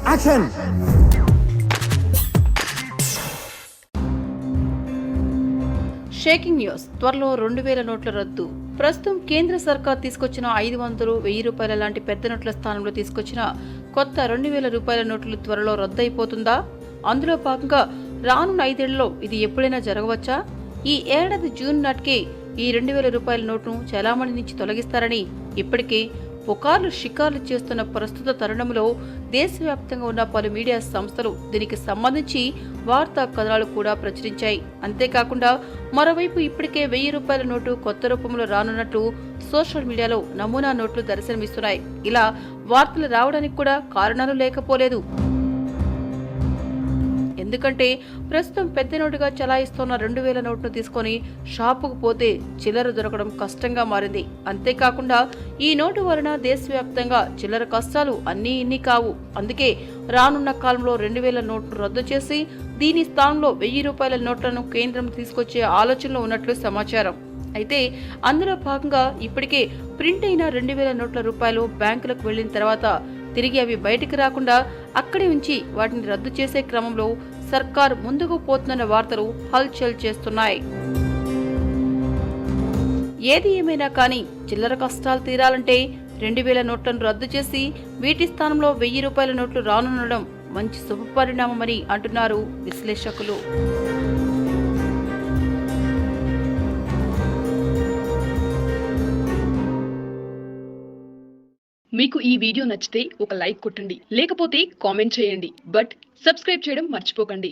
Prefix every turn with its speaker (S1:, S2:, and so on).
S1: Action.
S2: Shaking news. త్వరలో 2000 నోట్ల రద్దు. ప్రస్తుతం కేంద్ర సర్కార్ తీసుకొచ్చిన 500, 1000 రూపాయల లాంటి పెద్ద నోట్ల స్థానంలో తీసుకొచ్చిన కొత్త 2000 రూపాయల నోట్లు త్వరలో రద్దయిపోతుందా? అందులో భాగంగా రానున్న 5 ఏళ్లలో ఇది ఎప్పుడైనా జరగవచ్చా? ఈ ఏడాది జూన్ నాటికే ఈ 2000 రూపాయల నోటును చలామణి నుంచి తొలగిస్తారని ఇప్పటికే పుకార్లు షికార్లు చేస్తున్న ప్రస్తుత తరుణంలో దేశవ్యాప్తంగా ఉన్న పలు మీడియా సంస్థలు దీనికి సంబంధించి వార్తా కథనాలు కూడా ప్రచురించాయి. అంతేకాకుండా మరోవైపు ఇప్పటికే 1000 రూపాయల నోటు కొత్త రూపంలో రానున్నట్లు సోషల్ మీడియాలో నమూనా నోట్లు దర్శనమిస్తున్నాయి. ఇలా వార్తలు రావడానికి కూడా కారణాలు లేకపోలేదు. ఎందుకంటే ప్రస్తుతం పెద్ద నోటుగా చలాయిస్తున్న 2000 నోటును తీసుకొని షాపుకు పోతే చిల్లర దొరకడం కష్టంగా మారింది. అంతేకాకుండా ఈ నోటు వలన దేశవ్యాప్తంగా చిల్లర కష్టాలు అన్నీ ఇన్ని కావు. అందుకే రానున్న కాలంలో 2000 నోట్ను రద్దు చేసి దీని స్థానంలో 1000 రూపాయల నోట్లను కేంద్రం తీసుకొచ్చే ఆలోచనలో ఉన్నట్లు సమాచారం. అయితే అందులో భాగంగా ఇప్పటికే ప్రింట్ అయిన 2000 నోట్ల రూపాయలు బ్యాంకులకు వెళ్లిన తర్వాత తిరిగి అవి బయటికి రాకుండా అక్కడి ఉంచి వాటిని రద్దు చేసే క్రమంలో సర్కార్ ముందుకు పోతున్న వార్తలు హల్చల్ చేస్తున్నాయి. ఏది ఏమైనా కానీ చిల్లర కష్టాలు తీరాలంటే 2000 నోట్లను రద్దు చేసి వీటి స్థానంలో 1000 రూపాయల నోట్లు రానుండడం మంచి శుభపరిణామమని అంటున్నారు విశ్లేషకులు.
S3: మీకు ఈ వీడియో నచ్చితే ఒక లైక్ కొట్టండి, లేకపోతే కామెంట్ చేయండి. బట్ సబ్స్క్రైబ్ చేయడం మర్చిపోకండి.